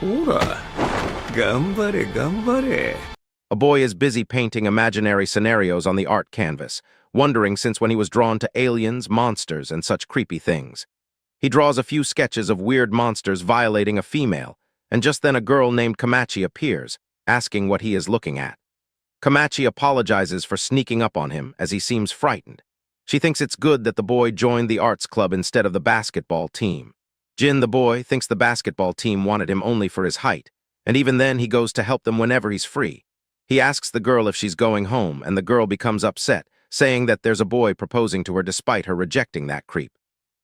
Ora, gambare, gambare. A boy is busy painting imaginary scenarios on the art canvas, wondering since when he was drawn to aliens, monsters, and such creepy things. He draws a few sketches of weird monsters violating a female, and just then a girl named Komachi appears, asking what he is looking at. Komachi apologizes for sneaking up on him as he seems frightened. She thinks it's good that the boy joined the arts club instead of the basketball team. Jin, the boy, thinks the basketball team wanted him only for his height, and even then he goes to help them whenever he's free. He asks the girl if she's going home, and the girl becomes upset, saying that there's a boy proposing to her despite her rejecting that creep.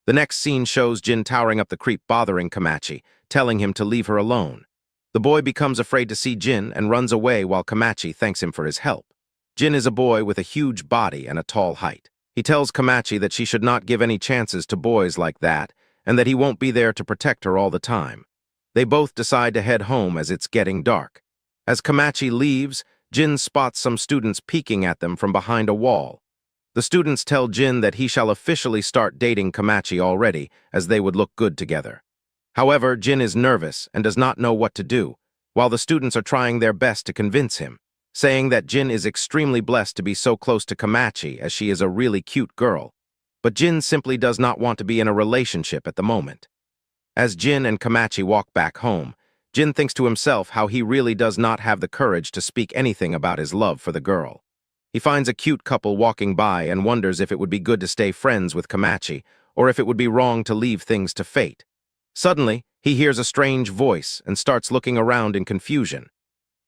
The next scene shows Jin towering up the creep bothering Komachi, telling him to leave her alone. The boy becomes afraid to see Jin and runs away while Komachi thanks him for his help. Jin is a boy with a huge body and a tall height. He tells Komachi that she should not give any chances to boys like that, and that he won't be there to protect her all the time. They both decide to head home as it's getting dark. As Komachi leaves, Jin spots some students peeking at them from behind a wall. The students tell Jin that he shall officially start dating Komachi already, as they would look good together. However, Jin is nervous and does not know what to do, while the students are trying their best to convince him, saying that Jin is extremely blessed to be so close to Komachi as she is a really cute girl. But Jin simply does not want to be in a relationship at the moment. As Jin and Komachi walk back home, Jin thinks to himself how he really does not have the courage to speak anything about his love for the girl. He finds a cute couple walking by and wonders if it would be good to stay friends with Komachi, or if it would be wrong to leave things to fate. Suddenly, he hears a strange voice and starts looking around in confusion.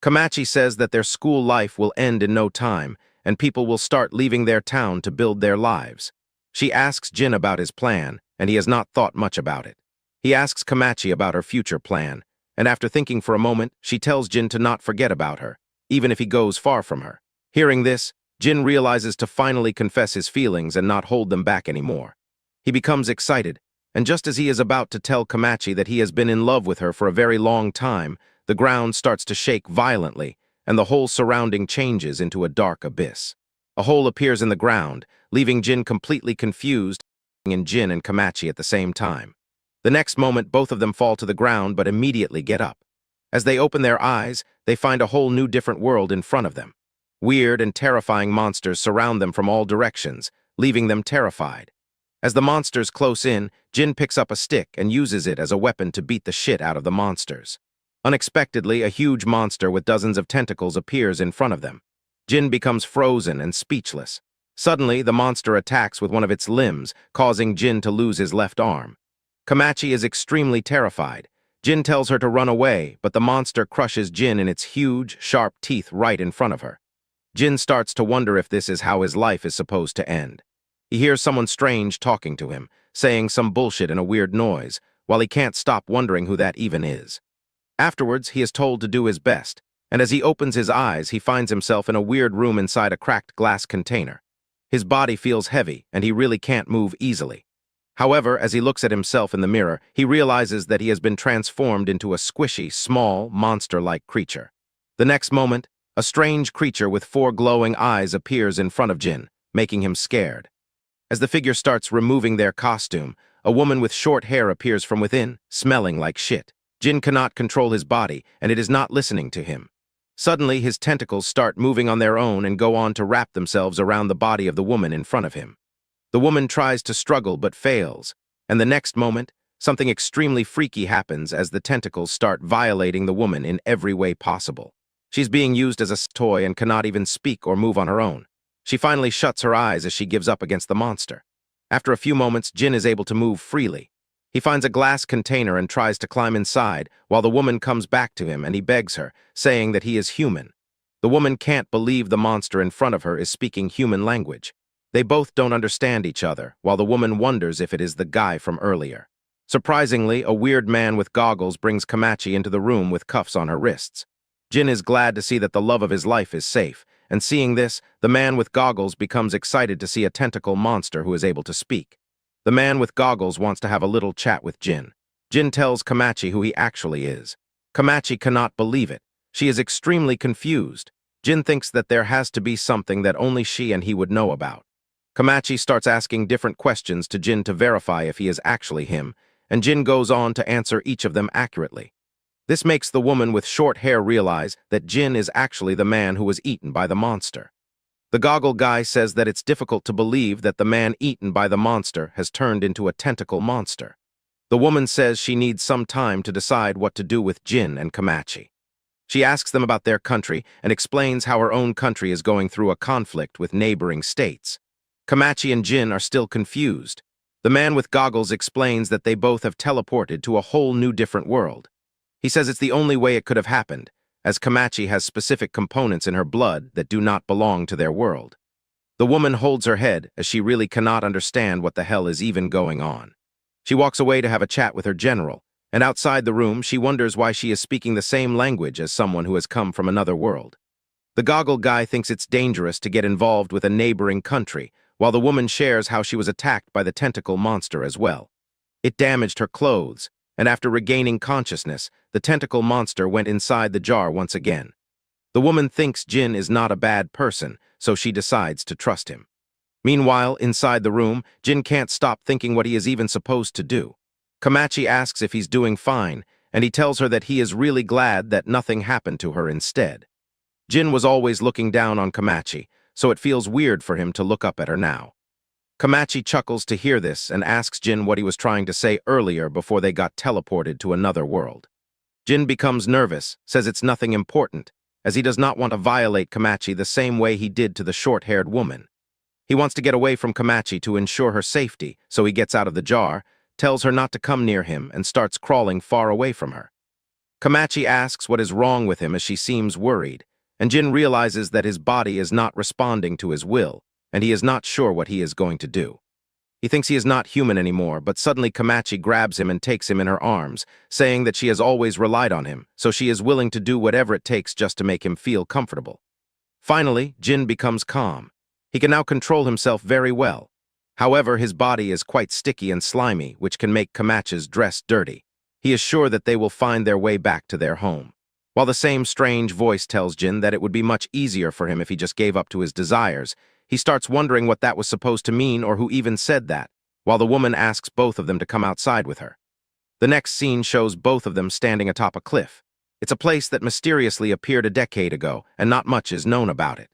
Komachi says that their school life will end in no time, and people will start leaving their town to build their lives. She asks Jin about his plan, and he has not thought much about it. He asks Komachi about her future plan, and after thinking for a moment, she tells Jin to not forget about her, even if he goes far from her. Hearing this, Jin realizes to finally confess his feelings and not hold them back anymore. He becomes excited, and just as he is about to tell Komachi that he has been in love with her for a very long time, the ground starts to shake violently, and the whole surrounding changes into a dark abyss. A hole appears in the ground, leaving Jin completely confused, and Jin and Komachi at the same time. The next moment, both of them fall to the ground but immediately get up. As they open their eyes, they find a whole new different world in front of them. Weird and terrifying monsters surround them from all directions, leaving them terrified. As the monsters close in, Jin picks up a stick and uses it as a weapon to beat the shit out of the monsters. Unexpectedly, a huge monster with dozens of tentacles appears in front of them. Jin becomes frozen and speechless. Suddenly, the monster attacks with one of its limbs, causing Jin to lose his left arm. Komachi is extremely terrified. Jin tells her to run away, but the monster crushes Jin in its huge, sharp teeth right in front of her. Jin starts to wonder if this is how his life is supposed to end. He hears someone strange talking to him, saying some bullshit in a weird noise, while he can't stop wondering who that even is. Afterwards, he is told to do his best, and as he opens his eyes, he finds himself in a weird room inside a cracked glass container. His body feels heavy, and he really can't move easily. However, as he looks at himself in the mirror, he realizes that he has been transformed into a squishy, small, monster-like creature. The next moment, a strange creature with 4 glowing eyes appears in front of Jin, making him scared. As the figure starts removing their costume, a woman with short hair appears from within, smelling like shit. Jin cannot control his body, and it is not listening to him. Suddenly, his tentacles start moving on their own and go on to wrap themselves around the body of the woman in front of him. The woman tries to struggle but fails, and the next moment, something extremely freaky happens as the tentacles start violating the woman in every way possible. She's being used as a toy and cannot even speak or move on her own. She finally shuts her eyes as she gives up against the monster. After a few moments, Jin is able to move freely. He finds a glass container and tries to climb inside, while the woman comes back to him and he begs her, saying that he is human. The woman can't believe the monster in front of her is speaking human language. They both don't understand each other, while the woman wonders if it is the guy from earlier. Surprisingly, a weird man with goggles brings Komachi into the room with cuffs on her wrists. Jin is glad to see that the love of his life is safe, and seeing this, the man with goggles becomes excited to see a tentacle monster who is able to speak. The man with goggles wants to have a little chat with Jin. Jin tells Komachi who he actually is. Komachi cannot believe it. She is extremely confused. Jin thinks that there has to be something that only she and he would know about. Komachi starts asking different questions to Jin to verify if he is actually him, and Jin goes on to answer each of them accurately. This makes the woman with short hair realize that Jin is actually the man who was eaten by the monster. The goggle guy says that it's difficult to believe that the man eaten by the monster has turned into a tentacle monster. The woman says she needs some time to decide what to do with Jin and Komachi. She asks them about their country and explains how her own country is going through a conflict with neighboring states. Komachi and Jin are still confused. The man with goggles explains that they both have teleported to a whole new different world. He says it's the only way it could have happened, as Komachi has specific components in her blood that do not belong to their world. The woman holds her head as she really cannot understand what the hell is even going on. She walks away to have a chat with her general, and outside the room she wonders why she is speaking the same language as someone who has come from another world. The goggle guy thinks it's dangerous to get involved with a neighboring country, while the woman shares how she was attacked by the tentacle monster as well. It damaged her clothes, and after regaining consciousness, the tentacle monster went inside the jar once again. The woman thinks Jin is not a bad person, so she decides to trust him. Meanwhile, inside the room, Jin can't stop thinking what he is even supposed to do. Komachi asks if he's doing fine, and he tells her that he is really glad that nothing happened to her instead. Jin was always looking down on Komachi, so it feels weird for him to look up at her now. Komachi chuckles to hear this and asks Jin what he was trying to say earlier before they got teleported to another world. Jin becomes nervous, says it's nothing important, as he does not want to violate Komachi the same way he did to the short-haired woman. He wants to get away from Komachi to ensure her safety, so he gets out of the jar, tells her not to come near him, and starts crawling far away from her. Komachi asks what is wrong with him as she seems worried, and Jin realizes that his body is not responding to his will, and he is not sure what he is going to do. He thinks he is not human anymore, but suddenly Komachi grabs him and takes him in her arms, saying that she has always relied on him, so she is willing to do whatever it takes just to make him feel comfortable. Finally, Jin becomes calm. He can now control himself very well. However, his body is quite sticky and slimy, which can make Komachi's dress dirty. He is sure that they will find their way back to their home. While the same strange voice tells Jin that it would be much easier for him if he just gave up to his desires, he starts wondering what that was supposed to mean or who even said that, while the woman asks both of them to come outside with her. The next scene shows both of them standing atop a cliff. It's a place that mysteriously appeared a decade ago, and not much is known about it.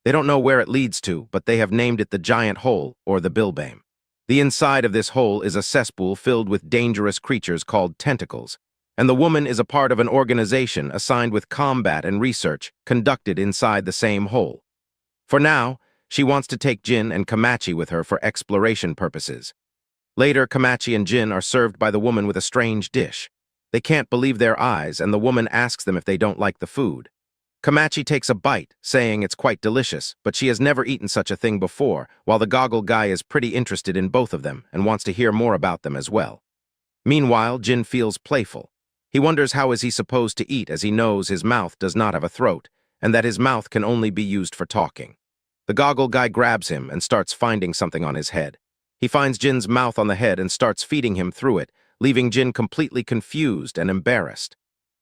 They don't know where it leads to, but they have named it the Giant Hole, or the Bilbame. The inside of this hole is a cesspool filled with dangerous creatures called tentacles, and the woman is a part of an organization assigned with combat and research conducted inside the same hole. For now, she wants to take Jin and Komachi with her for exploration purposes. Later, Komachi and Jin are served by the woman with a strange dish. They can't believe their eyes, and the woman asks them if they don't like the food. Komachi takes a bite, saying it's quite delicious, but she has never eaten such a thing before, while the goggle guy is pretty interested in both of them and wants to hear more about them as well. Meanwhile, Jin feels playful. He wonders how is he supposed to eat as he knows his mouth does not have a throat, and that his mouth can only be used for talking. The goggle guy grabs him and starts finding something on his head. He finds Jin's mouth on the head and starts feeding him through it, leaving Jin completely confused and embarrassed.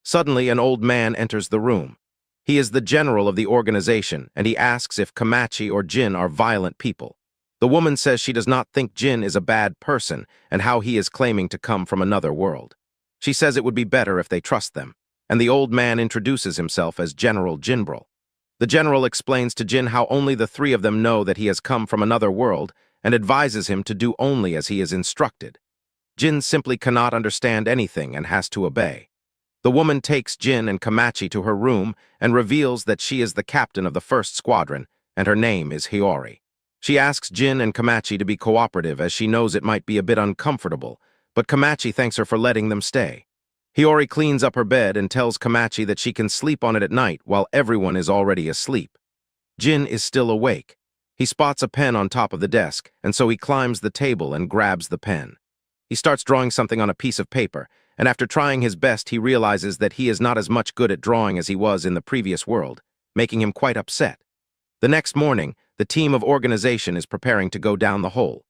Suddenly, an old man enters the room. He is the general of the organization, and he asks if Komachi or Jin are violent people. The woman says she does not think Jin is a bad person and how he is claiming to come from another world. She says it would be better if they trust them, and the old man introduces himself as General Jinbril. The general explains to Jin how only the three of them know that he has come from another world and advises him to do only as he is instructed. Jin simply cannot understand anything and has to obey. The woman takes Jin and Komachi to her room and reveals that she is the captain of the first squadron, and her name is Hiyori. She asks Jin and Komachi to be cooperative as she knows it might be a bit uncomfortable, but Komachi thanks her for letting them stay. Hiyori cleans up her bed and tells Komachi that she can sleep on it at night while everyone is already asleep. Jin is still awake. He spots a pen on top of the desk, and so he climbs the table and grabs the pen. He starts drawing something on a piece of paper, and after trying his best, he realizes that he is not as much good at drawing as he was in the previous world, making him quite upset. The next morning, the team of organization is preparing to go down the hole.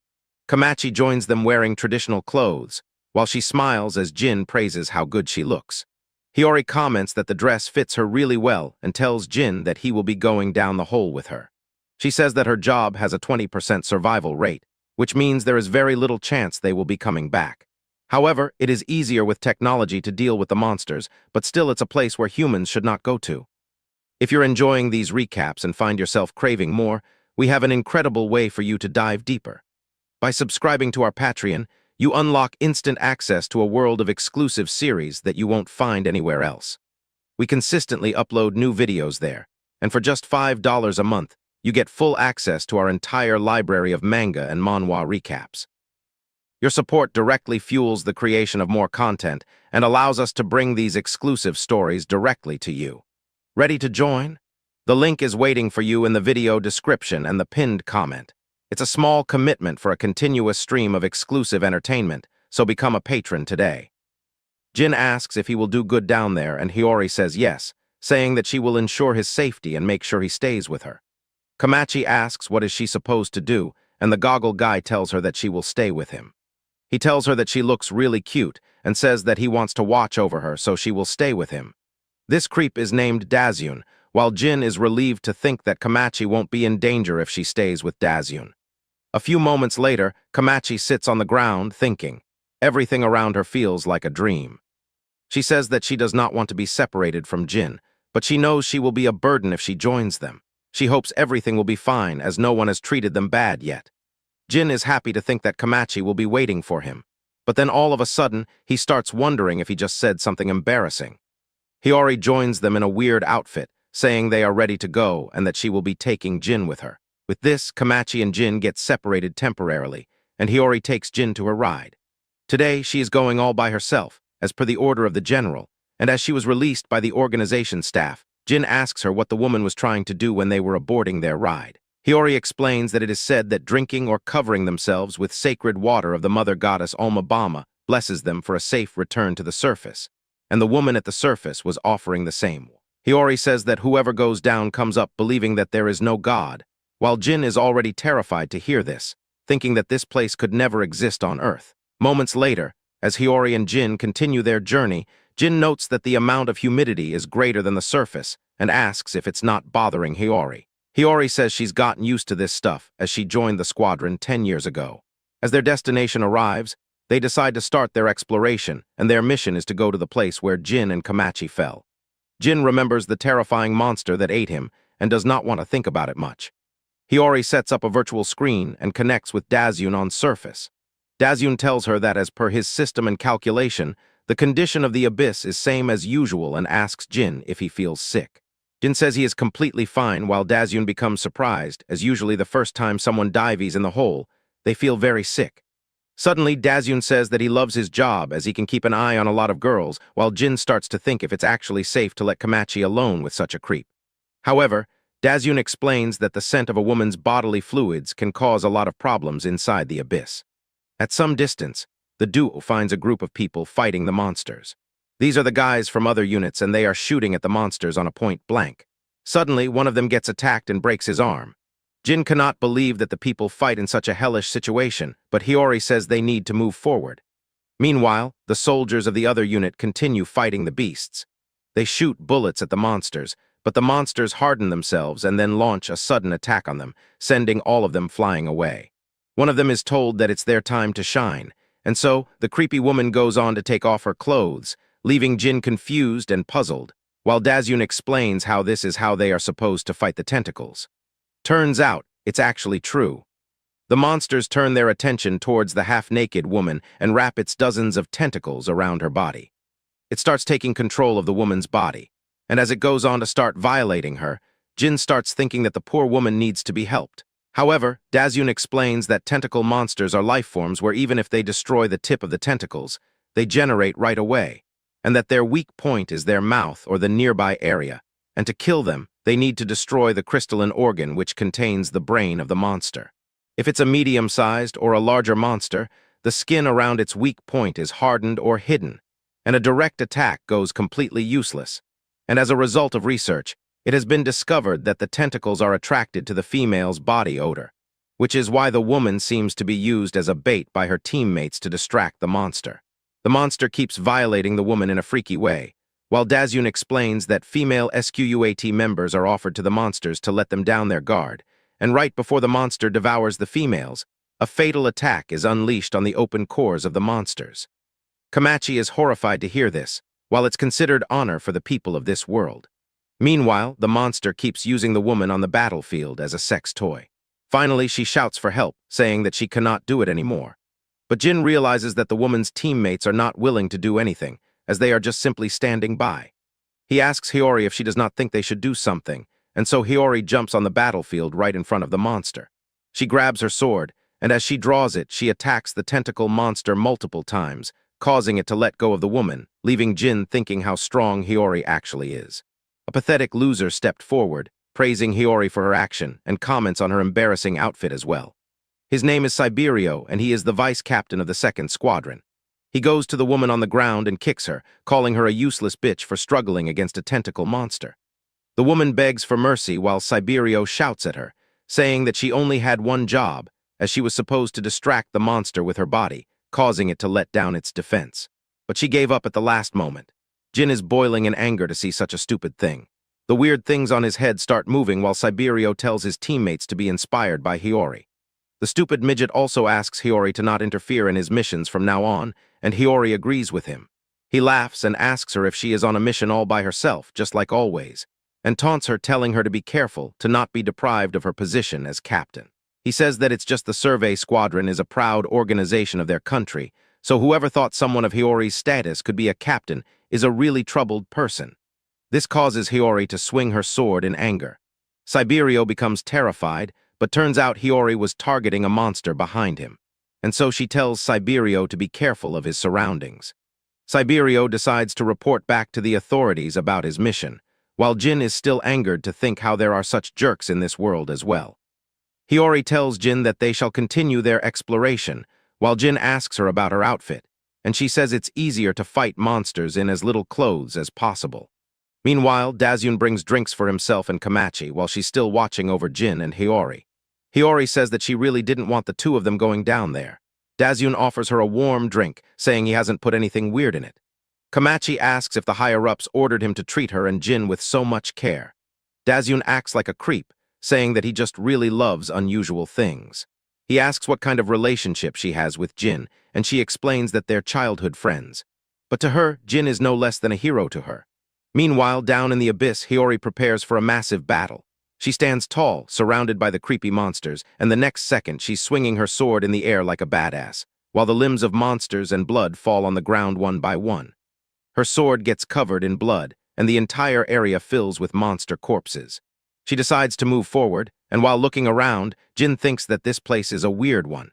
Komachi joins them wearing traditional clothes, while she smiles as Jin praises how good she looks. Hiyori comments that the dress fits her really well and tells Jin that he will be going down the hole with her. She says that her job has a 20% survival rate, which means there is very little chance they will be coming back. However, it is easier with technology to deal with the monsters, but still it's a place where humans should not go to. If you're enjoying these recaps and find yourself craving more, we have an incredible way for you to dive deeper. By subscribing to our Patreon, you unlock instant access to a world of exclusive series that you won't find anywhere else. We consistently upload new videos there, and for just $5 a month, you get full access to our entire library of manga and manhwa recaps. Your support directly fuels the creation of more content and allows us to bring these exclusive stories directly to you. Ready to join? The link is waiting for you in the video description and the pinned comment. It's a small commitment for a continuous stream of exclusive entertainment, so become a patron today. Jin asks if he will do good down there, and Hiyori says yes, saying that she will ensure his safety and make sure he stays with her. Komachi asks what is she supposed to do, and the goggle guy tells her that she will stay with him. He tells her that she looks really cute and says that he wants to watch over her, so she will stay with him. This creep is named Dazyun, while Jin is relieved to think that Komachi won't be in danger if she stays with Dazyun. A few moments later, Komachi sits on the ground thinking. Everything around her feels like a dream. She says that she does not want to be separated from Jin, but she knows she will be a burden if she joins them. She hopes everything will be fine as no one has treated them bad yet. Jin is happy to think that Komachi will be waiting for him, but then all of a sudden, he starts wondering if he just said something embarrassing. Hiyori joins them in a weird outfit, saying they are ready to go and that she will be taking Jin with her. With this, Komachi and Jin get separated temporarily, and Hiyori takes Jin to her ride. Today, she is going all by herself, as per the order of the general, and as she was released by the organization staff, Jin asks her what the woman was trying to do when they were aborting their ride. Hiyori explains that it is said that drinking or covering themselves with sacred water of the mother goddess Olmabama blesses them for a safe return to the surface, and the woman at the surface was offering the same. Hiyori says that whoever goes down comes up believing that there is no God, while Jin is already terrified to hear this, thinking that this place could never exist on Earth. Moments later, as Hiyori and Jin continue their journey, Jin notes that the amount of humidity is greater than the surface and asks if it's not bothering Hiyori. Hiyori says she's gotten used to this stuff as she joined the squadron 10 years ago. As their destination arrives, they decide to start their exploration, and their mission is to go to the place where Jin and Komachi fell. Jin remembers the terrifying monster that ate him and does not want to think about it much. Hiyori sets up a virtual screen and connects with Dazyun on surface. Dazyun tells her that as per his system and calculation, the condition of the abyss is same as usual and asks Jin if he feels sick. Jin says he is completely fine while Dazyun becomes surprised, as usually the first time someone dives in the hole, they feel very sick. Suddenly, Dazyun says that he loves his job as he can keep an eye on a lot of girls, while Jin starts to think if it's actually safe to let Komachi alone with such a creep. However, Dazyun explains that the scent of a woman's bodily fluids can cause a lot of problems inside the abyss. At some distance, the duo finds a group of people fighting the monsters. These are the guys from other units and they are shooting at the monsters on a point blank. Suddenly, one of them gets attacked and breaks his arm. Jin cannot believe that the people fight in such a hellish situation, but Hiyori says they need to move forward. Meanwhile, the soldiers of the other unit continue fighting the beasts. They shoot bullets at the monsters, but the monsters harden themselves and then launch a sudden attack on them, sending all of them flying away. One of them is told that it's their time to shine, and so the creepy woman goes on to take off her clothes, leaving Jin confused and puzzled, while Dazyun explains how this is how they are supposed to fight the tentacles. Turns out, it's actually true. The monsters turn their attention towards the half-naked woman and wrap its dozens of tentacles around her body. It starts taking control of the woman's body, and as it goes on to start violating her, Jin starts thinking that the poor woman needs to be helped. However, Dazyun explains that tentacle monsters are life forms where even if they destroy the tip of the tentacles, they generate right away, and that their weak point is their mouth or the nearby area, and to kill them, they need to destroy the crystalline organ which contains the brain of the monster. If it's a medium-sized or a larger monster, the skin around its weak point is hardened or hidden, and a direct attack goes completely useless. And as a result of research, it has been discovered that the tentacles are attracted to the female's body odor, which is why the woman seems to be used as a bait by her teammates to distract the monster. The monster keeps violating the woman in a freaky way, while Dazyun explains that female SQUAT members are offered to the monsters to let them down their guard, and right before the monster devours the females, a fatal attack is unleashed on the open cores of the monsters. Komachi is horrified to hear this, while it's considered honor for the people of this world. Meanwhile, the monster keeps using the woman on the battlefield as a sex toy. Finally, she shouts for help, saying that she cannot do it anymore. But Jin realizes that the woman's teammates are not willing to do anything, as they are just simply standing by. He asks Hiyori if she does not think they should do something, and so Hiyori jumps on the battlefield right in front of the monster. She grabs her sword, and as she draws it, she attacks the tentacle monster multiple times, causing it to let go of the woman, leaving Jin thinking how strong Hiyori actually is. A pathetic loser stepped forward, praising Hiyori for her action, and comments on her embarrassing outfit as well. His name is Siberio, and he is the vice captain of the 2nd Squadron. He goes to the woman on the ground and kicks her, calling her a useless bitch for struggling against a tentacle monster. The woman begs for mercy while Siberio shouts at her, saying that she only had one job, as she was supposed to distract the monster with her body, causing it to let down its defense. But she gave up at the last moment. Jin is boiling in anger to see such a stupid thing. The weird things on his head start moving while Siberio tells his teammates to be inspired by Hiyori. The stupid midget also asks Hiyori to not interfere in his missions from now on, and Hiyori agrees with him. He laughs and asks her if she is on a mission all by herself, just like always, and taunts her, telling her to be careful to not be deprived of her position as captain. He says that it's just the survey squadron is a proud organization of their country, so whoever thought someone of Hiyori's status could be a captain is a really troubled person. This causes Hiyori to swing her sword in anger. Siberio becomes terrified, but turns out Hiyori was targeting a monster behind him, and so she tells Siberio to be careful of his surroundings. Siberio decides to report back to the authorities about his mission, while Jin is still angered to think how there are such jerks in this world as well. Hiyori tells Jin that they shall continue their exploration, while Jin asks her about her outfit, and she says it's easier to fight monsters in as little clothes as possible. Meanwhile, Dazyun brings drinks for himself and Komachi while she's still watching over Jin and Hiyori. Hiyori says that she really didn't want the two of them going down there. Dazyun offers her a warm drink, saying he hasn't put anything weird in it. Komachi asks if the higher-ups ordered him to treat her and Jin with so much care. Dazyun acts like a creep, saying that he just really loves unusual things. He asks what kind of relationship she has with Jin, and she explains that they're childhood friends. But to her, Jin is no less than a hero to her. Meanwhile, down in the abyss, Hiyori prepares for a massive battle. She stands tall, surrounded by the creepy monsters, and the next second she's swinging her sword in the air like a badass, while the limbs of monsters and blood fall on the ground one by one. Her sword gets covered in blood, and the entire area fills with monster corpses. She decides to move forward, and while looking around, Jin thinks that this place is a weird one.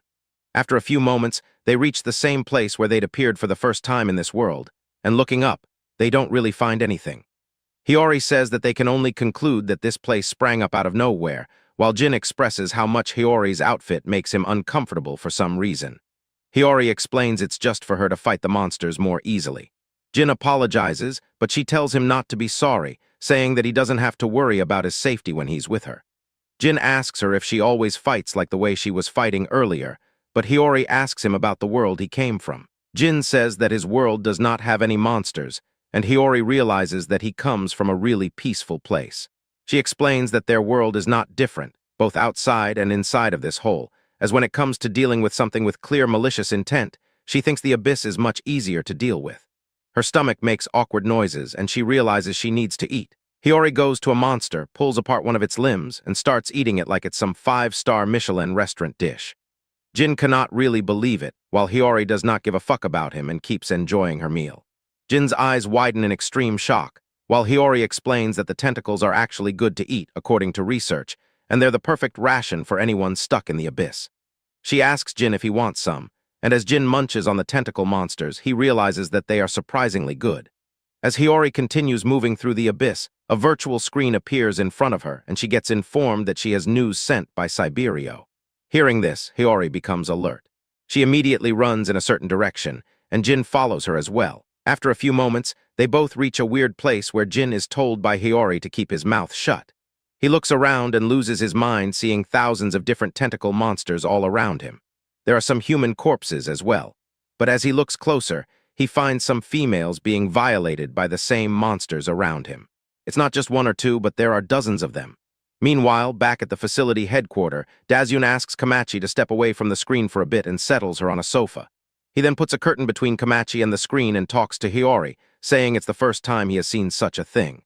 After a few moments, they reach the same place where they'd appeared for the first time in this world, and looking up, they don't really find anything. Hiyori says that they can only conclude that this place sprang up out of nowhere, while Jin expresses how much Hiyori's outfit makes him uncomfortable for some reason. Hiyori explains it's just for her to fight the monsters more easily. Jin apologizes, but she tells him not to be sorry, saying that he doesn't have to worry about his safety when he's with her. Jin asks her if she always fights like the way she was fighting earlier, but Hiyori asks him about the world he came from. Jin says that his world does not have any monsters, and Hiyori realizes that he comes from a really peaceful place. She explains that their world is not different, both outside and inside of this hole, as when it comes to dealing with something with clear malicious intent, she thinks the abyss is much easier to deal with. Her stomach makes awkward noises, and she realizes she needs to eat. Hiyori goes to a monster, pulls apart one of its limbs, and starts eating it like it's some 5-star Michelin restaurant dish. Jin cannot really believe it, while Hiyori does not give a fuck about him and keeps enjoying her meal. Jin's eyes widen in extreme shock, while Hiyori explains that the tentacles are actually good to eat, according to research, and they're the perfect ration for anyone stuck in the abyss. She asks Jin if he wants some, and as Jin munches on the tentacle monsters, he realizes that they are surprisingly good. As Hiyori continues moving through the abyss, a virtual screen appears in front of her, and she gets informed that she has news sent by Siberio. Hearing this, Hiyori becomes alert. She immediately runs in a certain direction, and Jin follows her as well. After a few moments, they both reach a weird place where Jin is told by Hiyori to keep his mouth shut. He looks around and loses his mind, seeing thousands of different tentacle monsters all around him. There are some human corpses as well. But as he looks closer, he finds some females being violated by the same monsters around him. It's not just one or two, but there are dozens of them. Meanwhile, back at the facility headquarters, Dazyun asks Komachi to step away from the screen for a bit and settles her on a sofa. He then puts a curtain between Komachi and the screen and talks to Hiyori, saying it's the first time he has seen such a thing.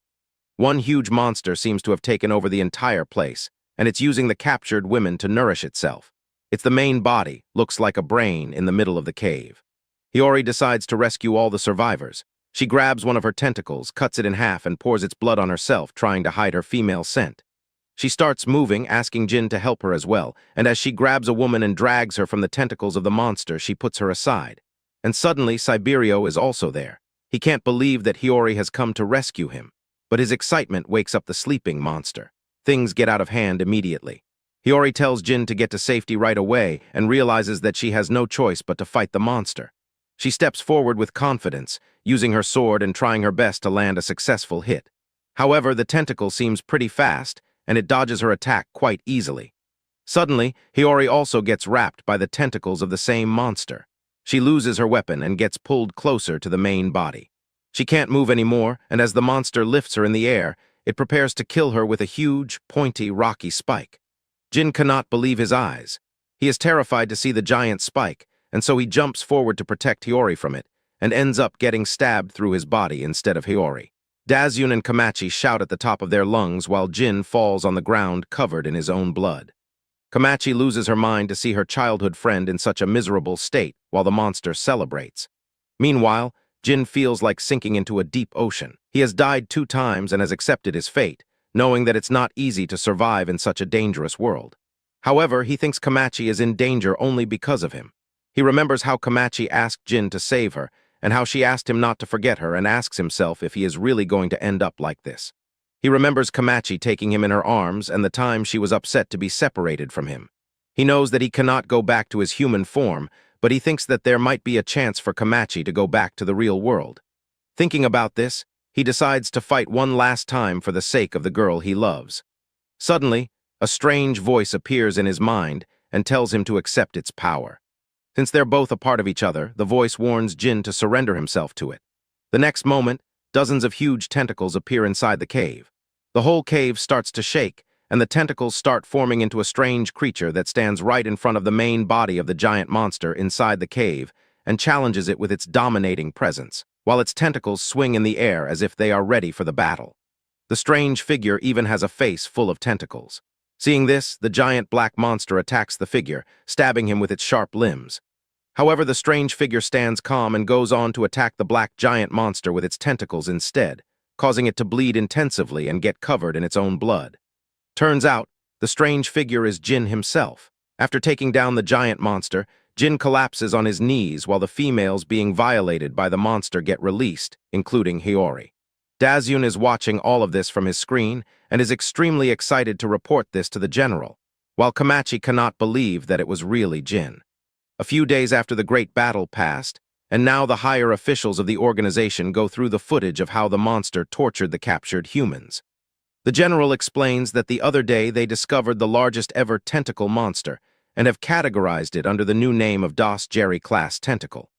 One huge monster seems to have taken over the entire place, and it's using the captured women to nourish itself. It's the main body, looks like a brain, in the middle of the cave. Hiyori decides to rescue all the survivors. She grabs one of her tentacles, cuts it in half, and pours its blood on herself, trying to hide her female scent. She starts moving, asking Jin to help her as well, and as she grabs a woman and drags her from the tentacles of the monster, she puts her aside. And suddenly, Cyberio is also there. He can't believe that Hiyori has come to rescue him, but his excitement wakes up the sleeping monster. Things get out of hand immediately. Hiyori tells Jin to get to safety right away and realizes that she has no choice but to fight the monster. She steps forward with confidence, using her sword and trying her best to land a successful hit. However, the tentacle seems pretty fast, and it dodges her attack quite easily. Suddenly, Hiyori also gets wrapped by the tentacles of the same monster. She loses her weapon and gets pulled closer to the main body. She can't move anymore, and as the monster lifts her in the air, it prepares to kill her with a huge, pointy, rocky spike. Jin cannot believe his eyes. He is terrified to see the giant spike, and so he jumps forward to protect Hiyori from it, and ends up getting stabbed through his body instead of Hiyori. Dazyun and Komachi shout at the top of their lungs while Jin falls on the ground covered in his own blood. Komachi loses her mind to see her childhood friend in such a miserable state while the monster celebrates. Meanwhile, Jin feels like sinking into a deep ocean. He has died 2 times and has accepted his fate, knowing that it's not easy to survive in such a dangerous world. However, he thinks Komachi is in danger only because of him. He remembers how Komachi asked Jin to save her, and how she asked him not to forget her, and asks himself if he is really going to end up like this. He remembers Komachi taking him in her arms and the time she was upset to be separated from him. He knows that he cannot go back to his human form, but he thinks that there might be a chance for Komachi to go back to the real world. Thinking about this, he decides to fight one last time for the sake of the girl he loves. Suddenly, a strange voice appears in his mind and tells him to accept its power. Since they're both a part of each other, the voice warns Jin to surrender himself to it. The next moment, dozens of huge tentacles appear inside the cave. The whole cave starts to shake, and the tentacles start forming into a strange creature that stands right in front of the main body of the giant monster inside the cave and challenges it with its dominating presence, while its tentacles swing in the air as if they are ready for the battle. The strange figure even has a face full of tentacles. Seeing this, the giant black monster attacks the figure, stabbing him with its sharp limbs. However, the strange figure stands calm and goes on to attack the black giant monster with its tentacles instead, causing it to bleed intensively and get covered in its own blood. Turns out, the strange figure is Jin himself. After taking down the giant monster, Jin collapses on his knees while the females being violated by the monster get released, including Hiyori. Dazyun is watching all of this from his screen and is extremely excited to report this to the general, while Komachi cannot believe that it was really Jin. A few days after the great battle passed, and now the higher officials of the organization go through the footage of how the monster tortured the captured humans. The general explains that the other day they discovered the largest ever tentacle monster and have categorized it under the new name of Das Jerry Class Tentacle.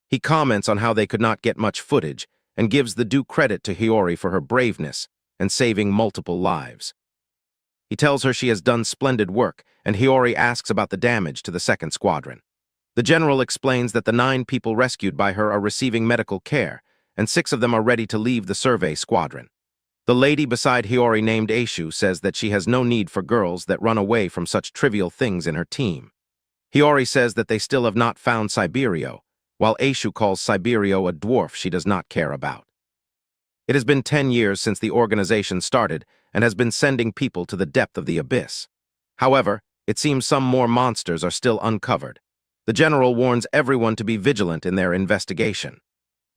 He comments on how they could not get much footage and gives the due credit to Hiyori for her braveness and saving multiple lives. He tells her she has done splendid work, and Hiyori asks about the damage to the 2nd Squadron. The general explains that the 9 people rescued by her are receiving medical care, and 6 of them are ready to leave the survey squadron. The lady beside Hiyori named Aishu says that she has no need for girls that run away from such trivial things in her team. Hiyori says that they still have not found Cyberio, while Aishu calls Cyberio a dwarf she does not care about. It has been 10 years since the organization started and has been sending people to the depth of the abyss. However, it seems some more monsters are still uncovered. The general warns everyone to be vigilant in their investigation.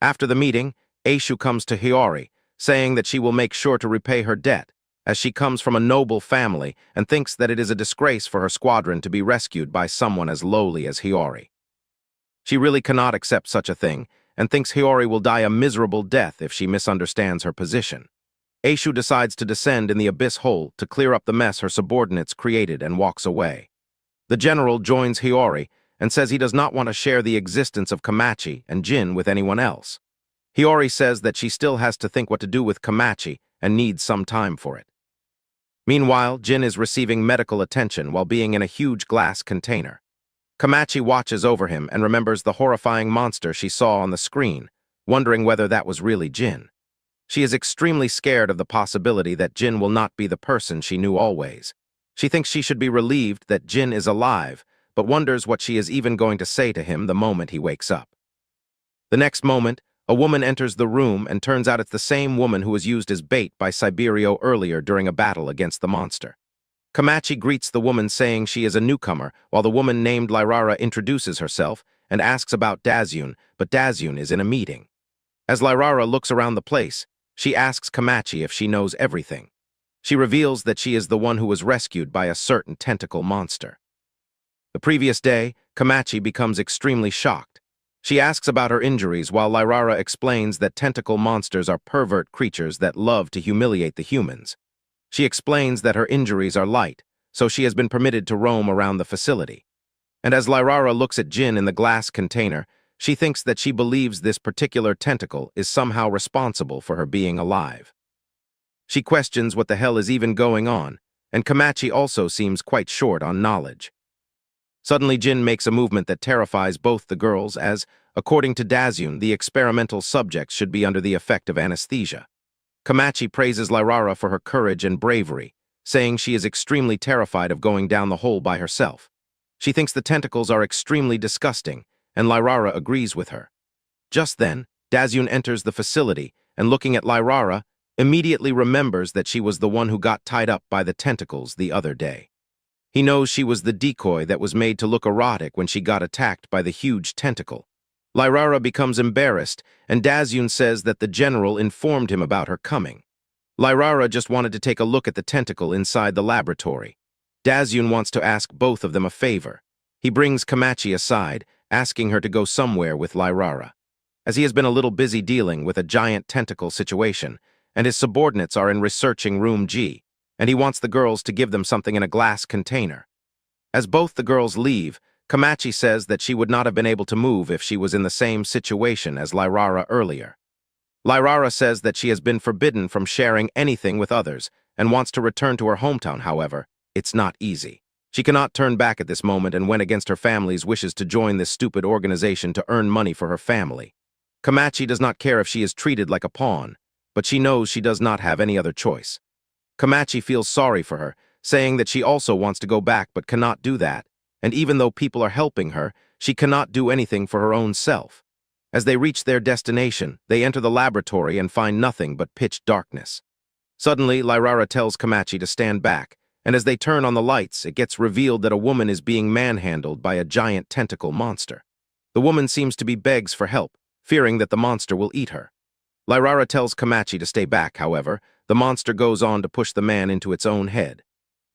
After the meeting, Aishu comes to Hiyori, saying that she will make sure to repay her debt, as she comes from a noble family and thinks that it is a disgrace for her squadron to be rescued by someone as lowly as Hiyori. She really cannot accept such a thing, and thinks Hiyori will die a miserable death if she misunderstands her position. Aishu decides to descend in the abyss hole to clear up the mess her subordinates created and walks away. The general joins Hiyori and says he does not want to share the existence of Komachi and Jin with anyone else. Hiyori says that she still has to think what to do with Komachi and needs some time for it. Meanwhile, Jin is receiving medical attention while being in a huge glass container. Komachi watches over him and remembers the horrifying monster she saw on the screen, wondering whether that was really Jin. She is extremely scared of the possibility that Jin will not be the person she knew always. She thinks she should be relieved that Jin is alive, but wonders what she is even going to say to him the moment he wakes up. The next moment, a woman enters the room and turns out it's the same woman who was used as bait by Siberio earlier during a battle against the monster. Komachi greets the woman saying she is a newcomer, while the woman named Lyrara introduces herself and asks about Dazyun, but Dazyun is in a meeting. As Lyrara looks around the place, she asks Komachi if she knows everything. She reveals that she is the one who was rescued by a certain tentacle monster. The previous day, Komachi becomes extremely shocked. She asks about her injuries while Lyrara explains that tentacle monsters are pervert creatures that love to humiliate the humans. She explains that her injuries are light, so she has been permitted to roam around the facility. And as Lyrara looks at Jin in the glass container, she thinks that she believes this particular tentacle is somehow responsible for her being alive. She questions what the hell is even going on, and Komachi also seems quite short on knowledge. Suddenly Jin makes a movement that terrifies both the girls as, according to Dazyun, the experimental subjects should be under the effect of anesthesia. Komachi praises Lyrara for her courage and bravery, saying she is extremely terrified of going down the hole by herself. She thinks the tentacles are extremely disgusting, and Lyrara agrees with her. Just then, Dazyun enters the facility and, looking at Lyrara, immediately remembers that she was the one who got tied up by the tentacles the other day. He knows she was the decoy that was made to look erotic when she got attacked by the huge tentacle. Lyrara becomes embarrassed, and Dazyun says that the general informed him about her coming. Lyrara just wanted to take a look at the tentacle inside the laboratory. Dazyun wants to ask both of them a favor. He brings Komachi aside, asking her to go somewhere with Lyrara. As he has been a little busy dealing with a giant tentacle situation, and his subordinates are in researching room G, and he wants the girls to give them something in a glass container. As both the girls leave, Komachi says that she would not have been able to move if she was in the same situation as Lyrara earlier. Lyrara says that she has been forbidden from sharing anything with others and wants to return to her hometown. However, it's not easy. She cannot turn back at this moment and went against her family's wishes to join this stupid organization to earn money for her family. Komachi does not care if she is treated like a pawn, but she knows she does not have any other choice. Komachi feels sorry for her, saying that she also wants to go back but cannot do that, and even though people are helping her, she cannot do anything for her own self. As they reach their destination, they enter the laboratory and find nothing but pitch darkness. Suddenly, Lyrara tells Komachi to stand back, and as they turn on the lights, it gets revealed that a woman is being manhandled by a giant tentacle monster. The woman seems to be begs for help, fearing that the monster will eat her. Lyrara tells Komachi to stay back, however, the monster goes on to push the man into its own head.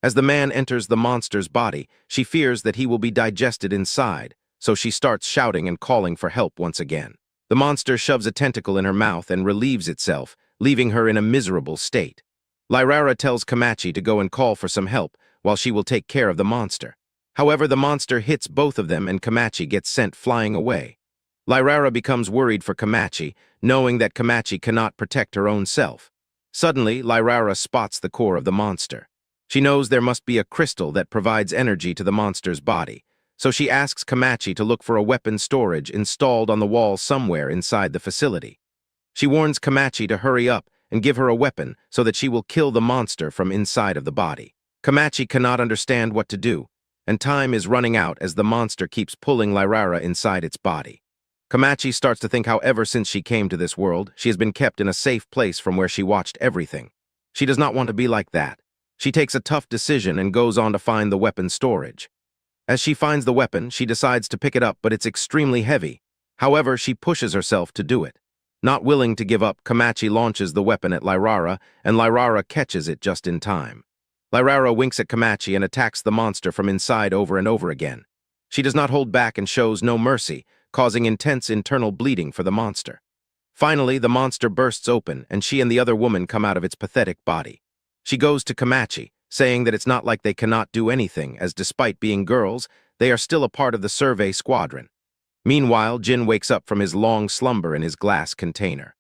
As the man enters the monster's body, she fears that he will be digested inside, so she starts shouting and calling for help once again. The monster shoves a tentacle in her mouth and relieves itself, leaving her in a miserable state. Lyrara tells Komachi to go and call for some help, while she will take care of the monster. However, the monster hits both of them and Komachi gets sent flying away. Lyrara becomes worried for Komachi, knowing that Komachi cannot protect her own self. Suddenly, Lyrara spots the core of the monster. She knows there must be a crystal that provides energy to the monster's body, so she asks Komachi to look for a weapon storage installed on the wall somewhere inside the facility. She warns Komachi to hurry up and give her a weapon so that she will kill the monster from inside of the body. Komachi cannot understand what to do, and time is running out as the monster keeps pulling Lyrara inside its body. Komachi starts to think how ever since she came to this world, she has been kept in a safe place from where she watched everything. She does not want to be like that. She takes a tough decision and goes on to find the weapon storage. As she finds the weapon, she decides to pick it up, but it's extremely heavy. However, she pushes herself to do it. Not willing to give up, Komachi launches the weapon at Lyrara, and Lyrara catches it just in time. Lyrara winks at Komachi and attacks the monster from inside over and over again. She does not hold back and shows no mercy, causing intense internal bleeding for the monster. Finally, the monster bursts open, and she and the other woman come out of its pathetic body. She goes to Komachi, saying that it's not like they cannot do anything, as despite being girls, they are still a part of the survey squadron. Meanwhile, Jin wakes up from his long slumber in his glass container.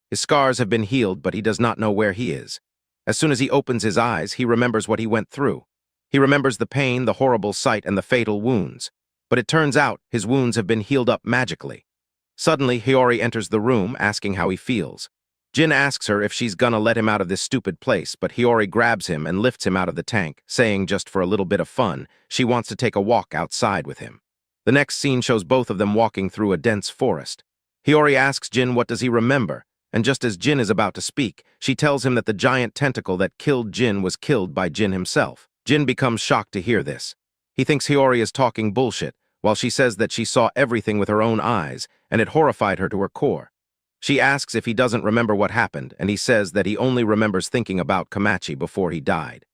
His scars have been healed, but he does not know where he is. As soon as he opens his eyes, he remembers what he went through. He remembers the pain, the horrible sight, and the fatal wounds. but it turns out his wounds have been healed up magically. Suddenly, Hiyori enters the room, asking how he feels. Jin asks her if she's gonna let him out of this stupid place, but Hiyori grabs him and lifts him out of the tank, saying just for a little bit of fun, she wants to take a walk outside with him. The next scene shows both of them walking through a dense forest. Hiyori asks Jin what does he remember, and just as Jin is about to speak, she tells him that the giant tentacle that killed Jin was killed by Jin himself. Jin becomes shocked to hear this. He thinks Hiyori is talking bullshit, while she says that she saw everything with her own eyes, and it horrified her to her core. She asks if he doesn't remember what happened, and he says that he only remembers thinking about Komachi before he died.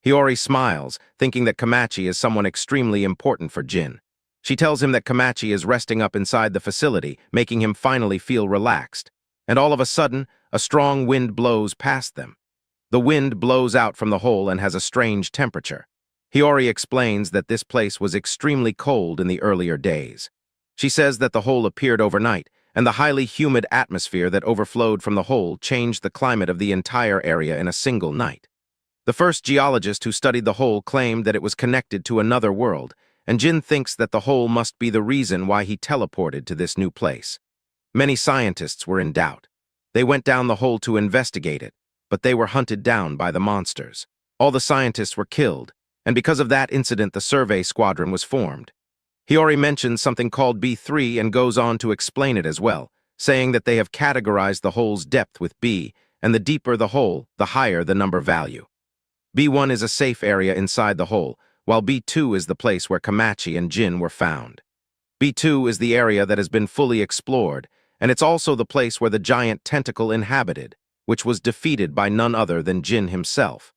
Hiyori smiles, thinking that Komachi is someone extremely important for Jin. She tells him that Komachi is resting up inside the facility, making him finally feel relaxed. And all of a sudden, a strong wind blows past them. The wind blows out from the hole and has a strange temperature. Hiyori explains that this place was extremely cold in the earlier days. She says that the hole appeared overnight, and the highly humid atmosphere that overflowed from the hole changed the climate of the entire area in a single night. The first geologist who studied the hole claimed that it was connected to another world, and Jin thinks that the hole must be the reason why he teleported to this new place. Many scientists were in doubt. They went down the hole to investigate it, but they were hunted down by the monsters. All the scientists were killed, and because of that incident the survey squadron was formed. Hiyori mentions something called B3 and goes on to explain it as well, saying that they have categorized the hole's depth with B, and the deeper the hole, the higher the number value. B1 is a safe area inside the hole, while B2 is the place where Komachi and Jin were found. B2 is the area that has been fully explored, and it's also the place where the giant tentacle inhabited, which was defeated by none other than Jin himself.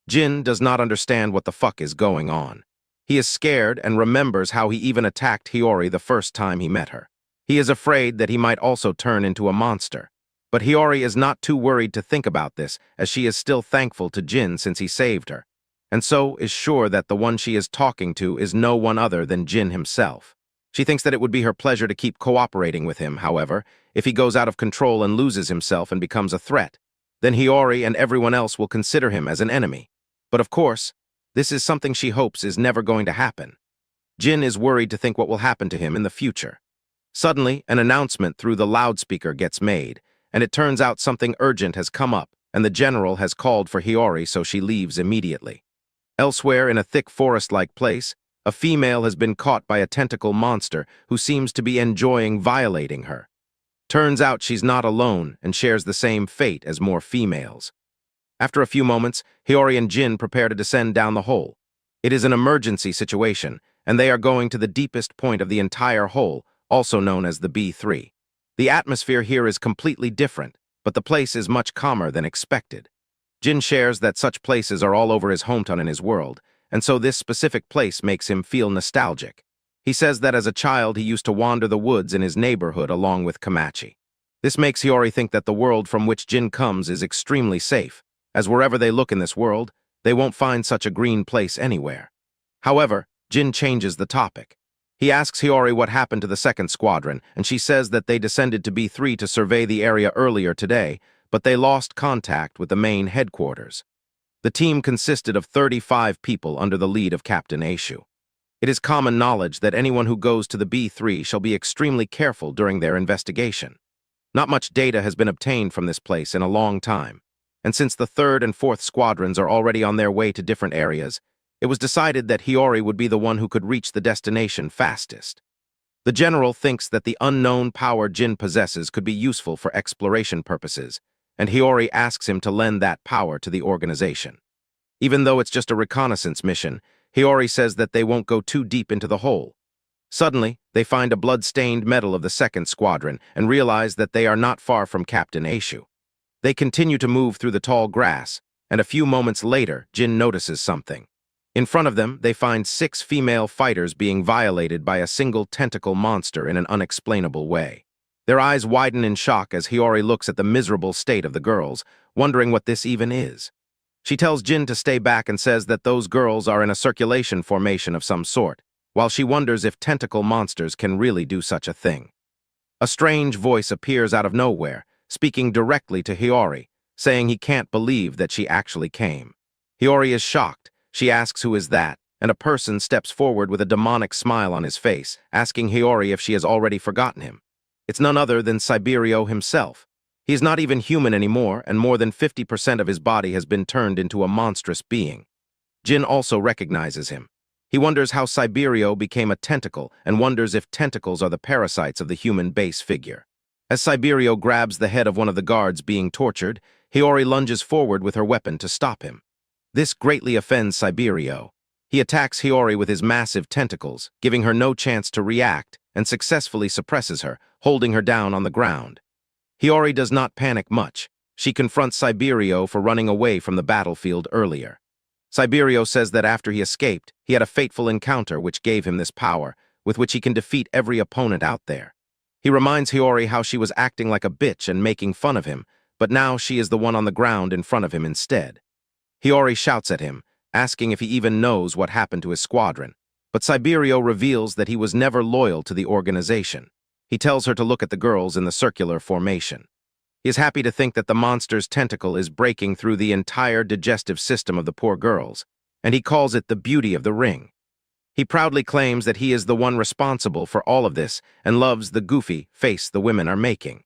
Jin does not understand what the fuck is going on. He is scared and remembers how he even attacked Hiyori the first time he met her. He is afraid that he might also turn into a monster. But Hiyori is not too worried to think about this, as she is still thankful to Jin since he saved her, and so is sure that the one she is talking to is no one other than Jin himself. She thinks that it would be her pleasure to keep cooperating with him, however. If he goes out of control and loses himself and becomes a threat, then Hiyori and everyone else will consider him as an enemy. But of course, this is something she hopes is never going to happen. Jin is worried to think what will happen to him in the future. Suddenly, an announcement through the loudspeaker gets made, and it turns out something urgent has come up, and the general has called for Hiyori, so she leaves immediately. Elsewhere in a thick forest-like place, a female has been caught by a tentacle monster who seems to be enjoying violating her. Turns out she's not alone and shares the same fate as more females. After a few moments, Hiyori and Jin prepare to descend down the hole. It is an emergency situation, and they are going to the deepest point of the entire hole, also known as the B3. The atmosphere here is completely different, but the place is much calmer than expected. Jin shares that such places are all over his hometown and his world, and so this specific place makes him feel nostalgic. He says that as a child he used to wander the woods in his neighborhood along with Komachi. This makes Hiyori think that the world from which Jin comes is extremely safe, as wherever they look in this world, they won't find such a green place anywhere. However, Jin changes the topic. He asks Hiyori what happened to the second squadron, and she says that they descended to B3 to survey the area earlier today, but they lost contact with the main headquarters. The team consisted of 35 people under the lead of Captain Aishu. It is common knowledge that anyone who goes to the B3 shall be extremely careful during their investigation. Not much data has been obtained from this place in a long time, and since the 3rd and 4th squadrons are already on their way to different areas, it was decided that Hiyori would be the one who could reach the destination fastest. The general thinks that the unknown power Jin possesses could be useful for exploration purposes, and Hiyori asks him to lend that power to the organization. Even though it's just a reconnaissance mission, Hiyori says that they won't go too deep into the hole. Suddenly, they find a blood-stained medal of the 2nd squadron and realize that they are not far from Captain Aishu. They continue to move through the tall grass, and a few moments later, Jin notices something. In front of them, they find 6 female fighters being violated by a single tentacle monster in an unexplainable way. Their eyes widen in shock as Hiyori looks at the miserable state of the girls, wondering what this even is. She tells Jin to stay back and says that those girls are in a circulation formation of some sort, while she wonders if tentacle monsters can really do such a thing. A strange voice appears out of nowhere, speaking directly to Hiyori, saying he can't believe that she actually came. Hiyori is shocked. She asks who is that, and a person steps forward with a demonic smile on his face, asking Hiyori if she has already forgotten him. It's none other than Cyberio himself. He is not even human anymore, and more than 50% of his body has been turned into a monstrous being. Jin also recognizes him. He wonders how Cyberio became a tentacle and wonders if tentacles are the parasites of the human base figure. As Cyberio grabs the head of one of the guards being tortured, Hiyori lunges forward with her weapon to stop him. This greatly offends Cyberio. He attacks Hiyori with his massive tentacles, giving her no chance to react, and successfully suppresses her, holding her down on the ground. Hiyori does not panic much. She confronts Cyberio for running away from the battlefield earlier. Cyberio says that after he escaped, he had a fateful encounter which gave him this power, with which he can defeat every opponent out there. He reminds Hiyori how she was acting like a bitch and making fun of him, but now she is the one on the ground in front of him instead. Hiyori shouts at him, asking if he even knows what happened to his squadron, but Cyberio reveals that he was never loyal to the organization. He tells her to look at the girls in the circular formation. He is happy to think that the monster's tentacle is breaking through the entire digestive system of the poor girls, and he calls it the beauty of the ring. He proudly claims that he is the one responsible for all of this and loves the goofy face the women are making.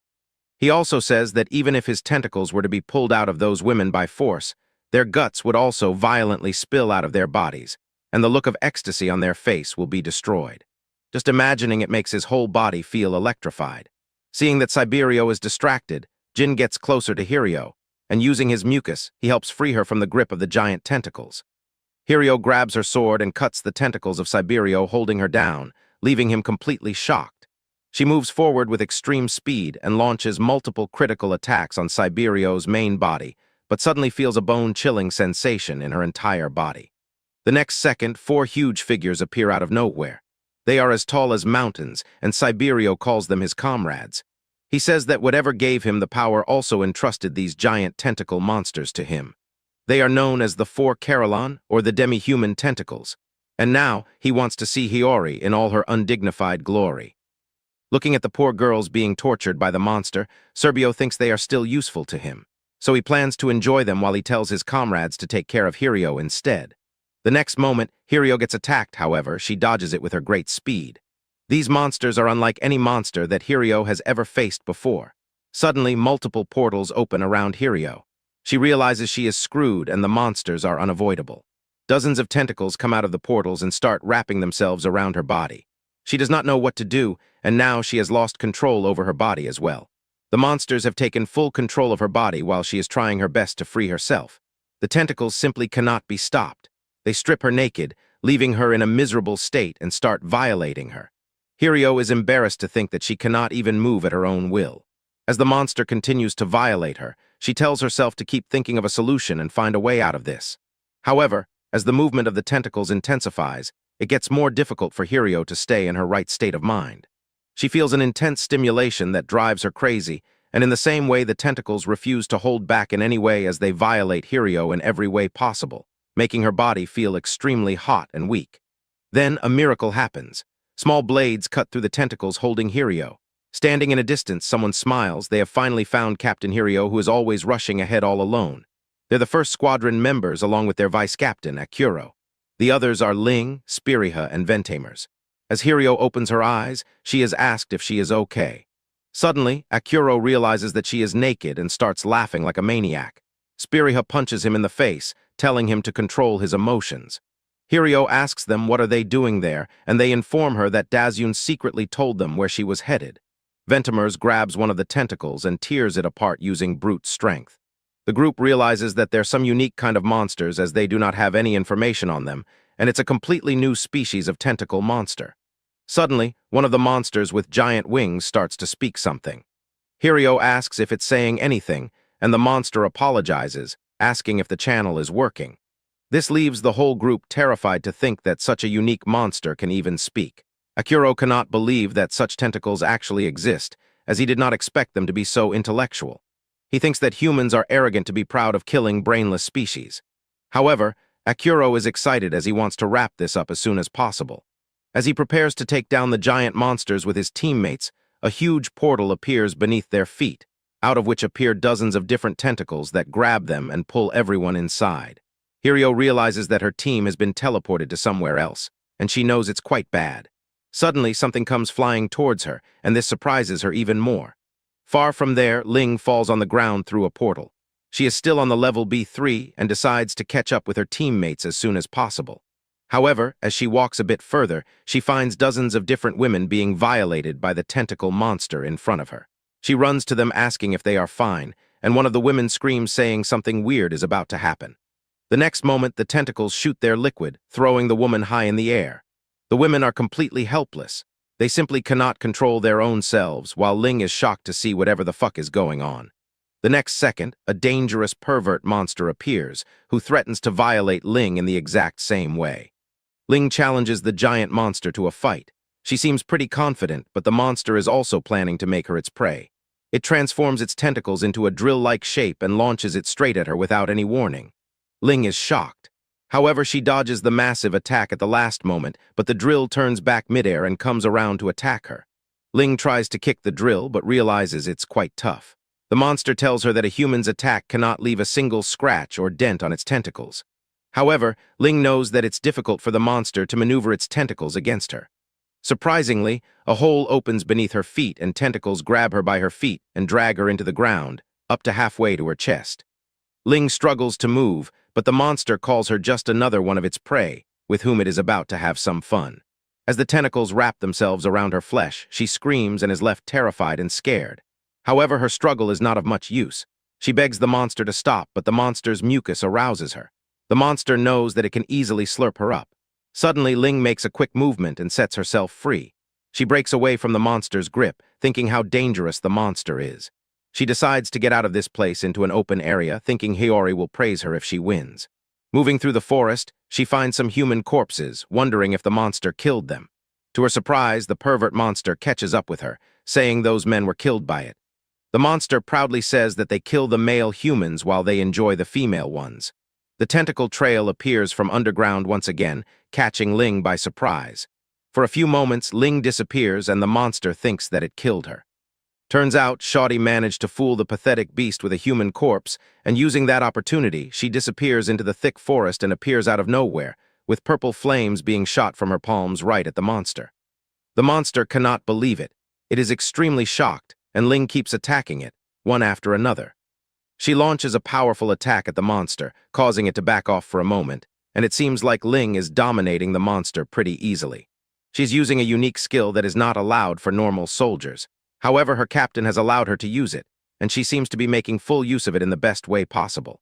He also says that even if his tentacles were to be pulled out of those women by force, their guts would also violently spill out of their bodies, and the look of ecstasy on their face will be destroyed. Just imagining it makes his whole body feel electrified. Seeing that Cyberio is distracted, Jin gets closer to Hirio, and using his mucus, he helps free her from the grip of the giant tentacles. Hirio grabs her sword and cuts the tentacles of Cyberio, holding her down, leaving him completely shocked. She moves forward with extreme speed and launches multiple critical attacks on Cyberio's main body, but suddenly feels a bone-chilling sensation in her entire body. The next second, 4 huge figures appear out of nowhere. They are as tall as mountains, and Cyberio calls them his comrades. He says that whatever gave him the power also entrusted these giant tentacle monsters to him. They are known as the 4 Carillon, or the demi-human tentacles, and now he wants to see Hiyori in all her undignified glory. Looking at the poor girls being tortured by the monster, Cyberio thinks they are still useful to him, so he plans to enjoy them while he tells his comrades to take care of Hirio instead. The next moment, Hirio gets attacked, however, she dodges it with her great speed. These monsters are unlike any monster that Hirio has ever faced before. Suddenly, multiple portals open around Hirio. She realizes she is screwed and the monsters are unavoidable. Dozens of tentacles come out of the portals and start wrapping themselves around her body. She does not know what to do, and now she has lost control over her body as well. The monsters have taken full control of her body while she is trying her best to free herself. The tentacles simply cannot be stopped. They strip her naked, leaving her in a miserable state and start violating her. Hirio is embarrassed to think that she cannot even move at her own will. As the monster continues to violate her, she tells herself to keep thinking of a solution and find a way out of this. However, as the movement of the tentacles intensifies, it gets more difficult for Hirio to stay in her right state of mind. She feels an intense stimulation that drives her crazy, and in the same way the tentacles refuse to hold back in any way as they violate Hirio in every way possible, making her body feel extremely hot and weak. Then a miracle happens. Small blades cut through the tentacles holding Hirio. Standing in a distance, someone smiles. They have finally found Captain Hirio, who is always rushing ahead all alone. They're the first squadron members along with their vice-captain, Akuro. The others are Ling, Spiriha, and Ventamers. As Hirio opens her eyes, she is asked if she is okay. Suddenly, Akuro realizes that she is naked and starts laughing like a maniac. Spiriha punches him in the face, telling him to control his emotions. Hirio asks them what are they doing there, and they inform her that Dazyun secretly told them where she was headed. Ventamers grabs one of the tentacles and tears it apart using brute strength. The group realizes that they're some unique kind of monsters as they do not have any information on them, and it's a completely new species of tentacle monster. Suddenly, one of the monsters with giant wings starts to speak something. Hirio asks if it's saying anything, and the monster apologizes, asking if the channel is working. This leaves the whole group terrified to think that such a unique monster can even speak. Akuro cannot believe that such tentacles actually exist, as he did not expect them to be so intellectual. He thinks that humans are arrogant to be proud of killing brainless species. However, Akuro is excited as he wants to wrap this up as soon as possible. As he prepares to take down the giant monsters with his teammates, a huge portal appears beneath their feet, out of which appear dozens of different tentacles that grab them and pull everyone inside. Hirio realizes that her team has been teleported to somewhere else, and she knows it's quite bad. Suddenly, something comes flying towards her, and this surprises her even more. Far from there, Ling falls on the ground through a portal. She is still on the level B3 and decides to catch up with her teammates as soon as possible. However, as she walks a bit further, she finds dozens of different women being violated by the tentacle monster in front of her. She runs to them asking if they are fine, and one of the women screams saying something weird is about to happen. The next moment, the tentacles shoot their liquid, throwing the woman high in the air. The women are completely helpless. They simply cannot control their own selves, while Ling is shocked to see whatever the fuck is going on. The next second, a dangerous pervert monster appears, who threatens to violate Ling in the exact same way. Ling challenges the giant monster to a fight. She seems pretty confident, but the monster is also planning to make her its prey. It transforms its tentacles into a drill-like shape and launches it straight at her without any warning. Ling is shocked. However, she dodges the massive attack at the last moment, but the drill turns back midair and comes around to attack her. Ling tries to kick the drill, but realizes it's quite tough. The monster tells her that a human's attack cannot leave a single scratch or dent on its tentacles. However, Ling knows that it's difficult for the monster to maneuver its tentacles against her. Surprisingly, a hole opens beneath her feet and tentacles grab her by her feet and drag her into the ground, up to halfway to her chest. Ling struggles to move, but the monster calls her just another one of its prey, with whom it is about to have some fun. As the tentacles wrap themselves around her flesh, she screams and is left terrified and scared. However, her struggle is not of much use. She begs the monster to stop, but the monster's mucus arouses her. The monster knows that it can easily slurp her up. Suddenly, Ling makes a quick movement and sets herself free. She breaks away from the monster's grip, thinking how dangerous the monster is. She decides to get out of this place into an open area, thinking Hiyori will praise her if she wins. Moving through the forest, she finds some human corpses, wondering if the monster killed them. To her surprise, the pervert monster catches up with her, saying those men were killed by it. The monster proudly says that they kill the male humans while they enjoy the female ones. The tentacle trail appears from underground once again, catching Ling by surprise. For a few moments, Ling disappears and the monster thinks that it killed her. Turns out, Shawty managed to fool the pathetic beast with a human corpse, and using that opportunity, she disappears into the thick forest and appears out of nowhere, with purple flames being shot from her palms right at the monster. The monster cannot believe it. It is extremely shocked, and Ling keeps attacking it, one after another. She launches a powerful attack at the monster, causing it to back off for a moment, and it seems like Ling is dominating the monster pretty easily. She's using a unique skill that is not allowed for normal soldiers. However, her captain has allowed her to use it, and she seems to be making full use of it in the best way possible.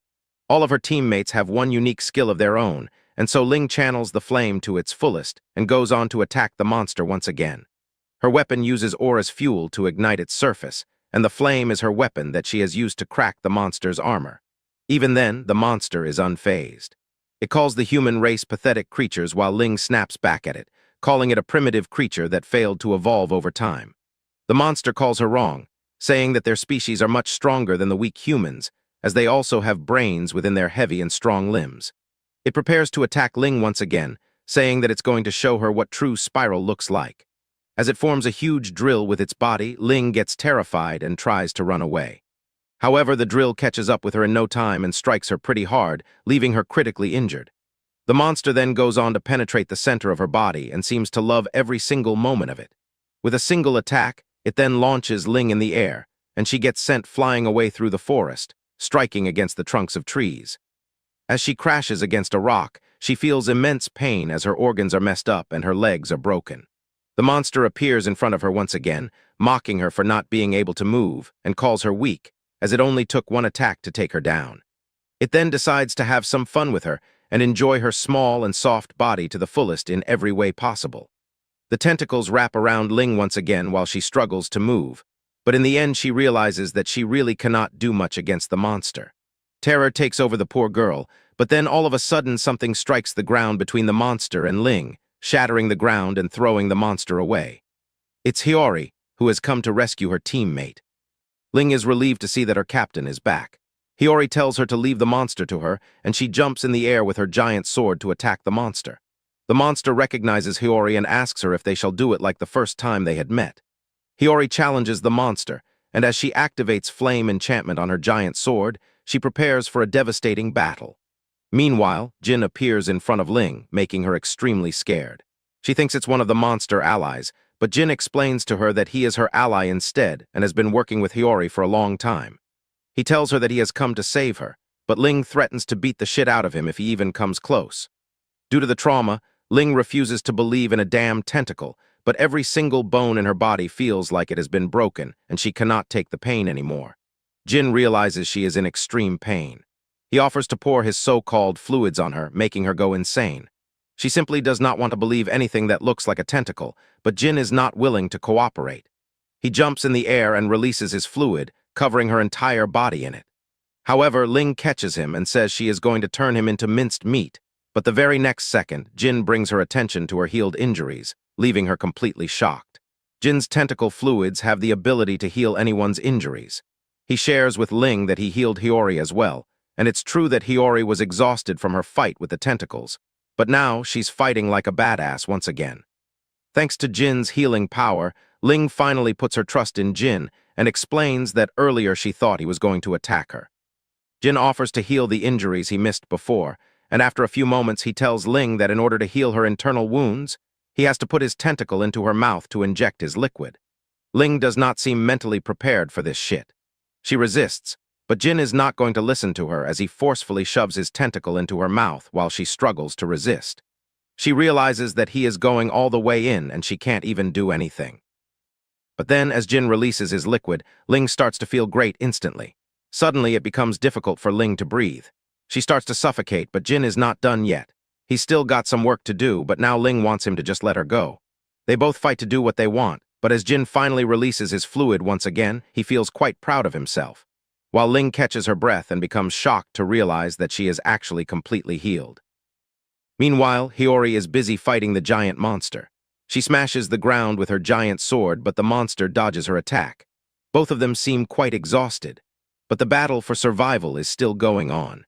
All of her teammates have one unique skill of their own, and so Ling channels the flame to its fullest and goes on to attack the monster once again. Her weapon uses ore as fuel to ignite its surface, and the flame is her weapon that she has used to crack the monster's armor. Even then, the monster is unfazed. It calls the human race pathetic creatures while Ling snaps back at it, calling it a primitive creature that failed to evolve over time. The monster calls her wrong, saying that their species are much stronger than the weak humans, as they also have brains within their heavy and strong limbs. It prepares to attack Ling once again, saying that it's going to show her what true spiral looks like. As it forms a huge drill with its body, Ling gets terrified and tries to run away. However, the drill catches up with her in no time and strikes her pretty hard, leaving her critically injured. The monster then goes on to penetrate the center of her body and seems to love every single moment of it. With a single attack, it then launches Ling in the air, and she gets sent flying away through the forest, striking against the trunks of trees. As she crashes against a rock, she feels immense pain as her organs are messed up and her legs are broken. The monster appears in front of her once again, mocking her for not being able to move, and calls her weak, as it only took one attack to take her down. It then decides to have some fun with her and enjoy her small and soft body to the fullest in every way possible. The tentacles wrap around Ling once again while she struggles to move, but in the end she realizes that she really cannot do much against the monster. Terror takes over the poor girl, but then all of a sudden something strikes the ground between the monster and Ling, shattering the ground and throwing the monster away. It's Hiyori, who has come to rescue her teammate. Ling is relieved to see that her captain is back. Hiyori tells her to leave the monster to her, and she jumps in the air with her giant sword to attack the monster. The monster recognizes Hiyori and asks her if they shall do it like the first time they had met. Hiyori challenges the monster, and as she activates flame enchantment on her giant sword, she prepares for a devastating battle. Meanwhile, Jin appears in front of Ling, making her extremely scared. She thinks it's one of the monster allies, but Jin explains to her that he is her ally instead and has been working with Hiyori for a long time. He tells her that he has come to save her, but Ling threatens to beat the shit out of him if he even comes close. Due to the trauma, Ling refuses to believe in a damn tentacle, but every single bone in her body feels like it has been broken, and she cannot take the pain anymore. Jin realizes she is in extreme pain. He offers to pour his so-called fluids on her, making her go insane. She simply does not want to believe anything that looks like a tentacle, but Jin is not willing to cooperate. He jumps in the air and releases his fluid, covering her entire body in it. However, Ling catches him and says she is going to turn him into minced meat, but the very next second, Jin brings her attention to her healed injuries, leaving her completely shocked. Jin's tentacle fluids have the ability to heal anyone's injuries. He shares with Ling that he healed Hiyori as well, and it's true that Hiyori was exhausted from her fight with the tentacles, but now she's fighting like a badass once again. Thanks to Jin's healing power, Ling finally puts her trust in Jin and explains that earlier she thought he was going to attack her. Jin offers to heal the injuries he missed before, and after a few moments he tells Ling that in order to heal her internal wounds, he has to put his tentacle into her mouth to inject his liquid. Ling does not seem mentally prepared for this shit. She resists, but Jin is not going to listen to her as he forcefully shoves his tentacle into her mouth while she struggles to resist. She realizes that he is going all the way in and she can't even do anything. But then, as Jin releases his liquid, Ling starts to feel great instantly. Suddenly, it becomes difficult for Ling to breathe. She starts to suffocate, but Jin is not done yet. He's still got some work to do, but now Ling wants him to just let her go. They both fight to do what they want, but as Jin finally releases his fluid once again, he feels quite proud of himself, while Ling catches her breath and becomes shocked to realize that she is actually completely healed. Meanwhile, Hiyori is busy fighting the giant monster. She smashes the ground with her giant sword, but the monster dodges her attack. Both of them seem quite exhausted, but the battle for survival is still going on.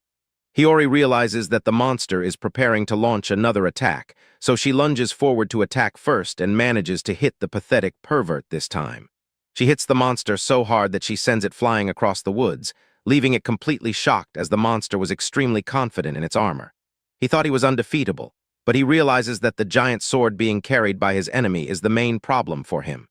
Hiyori realizes that the monster is preparing to launch another attack, so she lunges forward to attack first and manages to hit the pathetic pervert this time. She hits the monster so hard that she sends it flying across the woods, leaving it completely shocked as the monster was extremely confident in its armor. He thought he was undefeatable, but he realizes that the giant sword being carried by his enemy is the main problem for him.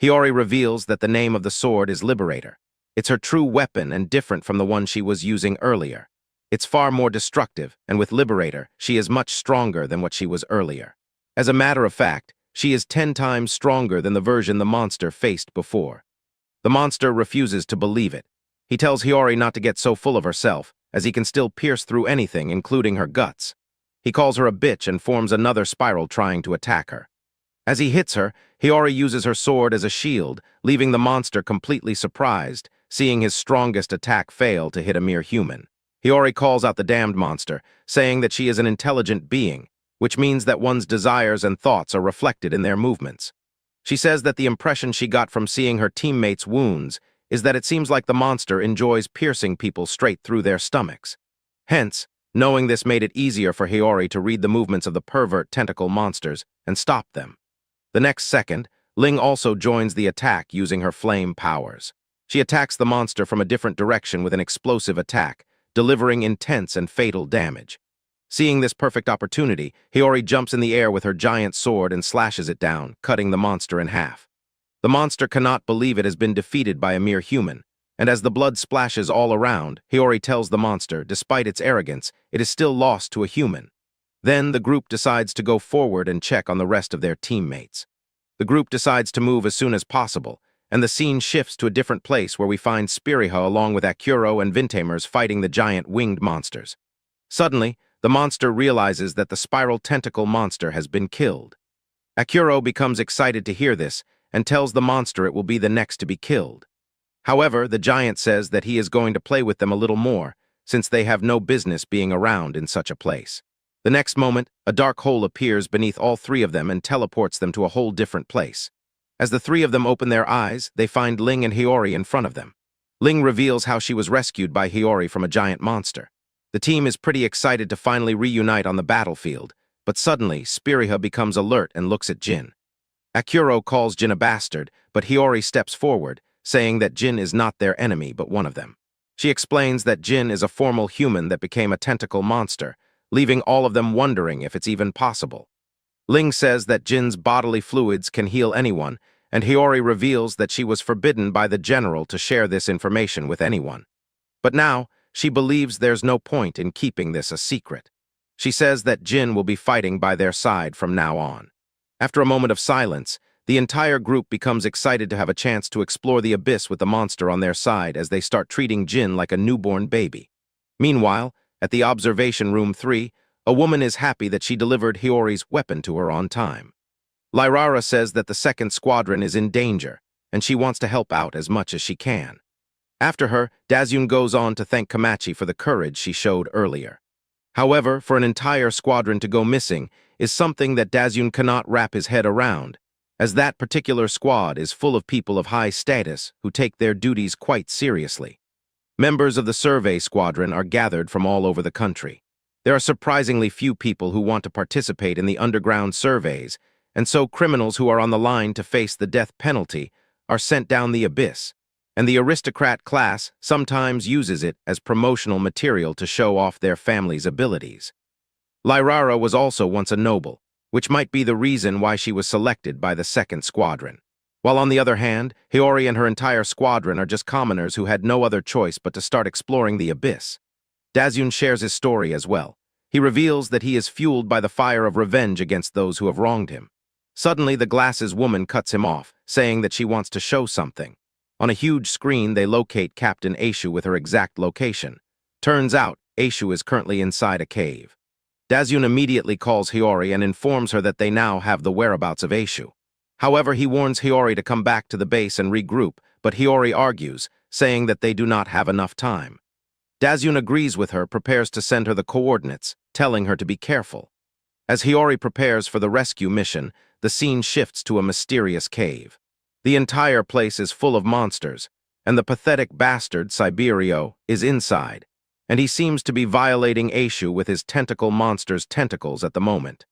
Hiyori reveals that the name of the sword is Liberator. It's her true weapon and different from the one she was using earlier. It's far more destructive, and with Liberator, she is much stronger than what she was earlier. As a matter of fact, she is 10 times stronger than the version the monster faced before. The monster refuses to believe it. He tells Hiyori not to get so full of herself, as he can still pierce through anything, including her guts. He calls her a bitch and forms another spiral trying to attack her. As he hits her, Hiyori uses her sword as a shield, leaving the monster completely surprised, seeing his strongest attack fail to hit a mere human. Hiyori calls out the damned monster, saying that she is an intelligent being, which means that one's desires and thoughts are reflected in their movements. She says that the impression she got from seeing her teammates' wounds is that it seems like the monster enjoys piercing people straight through their stomachs. Hence, knowing this made it easier for Hiyori to read the movements of the pervert tentacle monsters and stop them. The next second, Ling also joins the attack using her flame powers. She attacks the monster from a different direction with an explosive attack, delivering intense and fatal damage. Seeing this perfect opportunity, Hiyori jumps in the air with her giant sword and slashes it down, cutting the monster in half. The monster cannot believe it has been defeated by a mere human, and as the blood splashes all around, Hiyori tells the monster, despite its arrogance, it is still lost to a human. Then the group decides to go forward and check on the rest of their teammates. The group decides to move as soon as possible, and the scene shifts to a different place where we find Spiriha along with Akuro and Vintamers fighting the giant winged monsters. Suddenly, the monster realizes that the spiral tentacle monster has been killed. Akuro becomes excited to hear this and tells the monster it will be the next to be killed. However, the giant says that he is going to play with them a little more, since they have no business being around in such a place. The next moment, a dark hole appears beneath all three of them and teleports them to a whole different place. As the three of them open their eyes, they find Ling and Hiyori in front of them. Ling reveals how she was rescued by Hiyori from a giant monster. The team is pretty excited to finally reunite on the battlefield, but suddenly, Spiriha becomes alert and looks at Jin. Akuro calls Jin a bastard, but Hiyori steps forward, saying that Jin is not their enemy but one of them. She explains that Jin is a formal human that became a tentacle monster, leaving all of them wondering if it's even possible. Ling says that Jin's bodily fluids can heal anyone, and Hiyori reveals that she was forbidden by the general to share this information with anyone. But now, she believes there's no point in keeping this a secret. She says that Jin will be fighting by their side from now on. After a moment of silence, the entire group becomes excited to have a chance to explore the abyss with the monster on their side as they start treating Jin like a newborn baby. Meanwhile, at the observation room 3, a woman is happy that she delivered Hiyori's weapon to her on time. Lyrara says that the second squadron is in danger, and she wants to help out as much as she can. After her, Dazyun goes on to thank Komachi for the courage she showed earlier. However, for an entire squadron to go missing is something that Dazyun cannot wrap his head around, as that particular squad is full of people of high status who take their duties quite seriously. Members of the survey squadron are gathered from all over the country. There are surprisingly few people who want to participate in the underground surveys, and so criminals who are on the line to face the death penalty are sent down the abyss, and the aristocrat class sometimes uses it as promotional material to show off their family's abilities. Lyrara was also once a noble, which might be the reason why she was selected by the second squadron. While on the other hand, Hiyori and her entire squadron are just commoners who had no other choice but to start exploring the abyss. Dazyun shares his story as well. He reveals that he is fueled by the fire of revenge against those who have wronged him. Suddenly, the glasses woman cuts him off, saying that she wants to show something. On a huge screen, they locate Captain Aishu with her exact location. Turns out, Aishu is currently inside a cave. Dazyun immediately calls Hiyori and informs her that they now have the whereabouts of Aishu. However, he warns Hiyori to come back to the base and regroup, but Hiyori argues, saying that they do not have enough time. Dazyun agrees with her, prepares to send her the coordinates, telling her to be careful. As Hiyori prepares for the rescue mission, the scene shifts to a mysterious cave. The entire place is full of monsters, and the pathetic bastard, Siberio, is inside, and he seems to be violating Aishu with his tentacle monster's tentacles at the moment.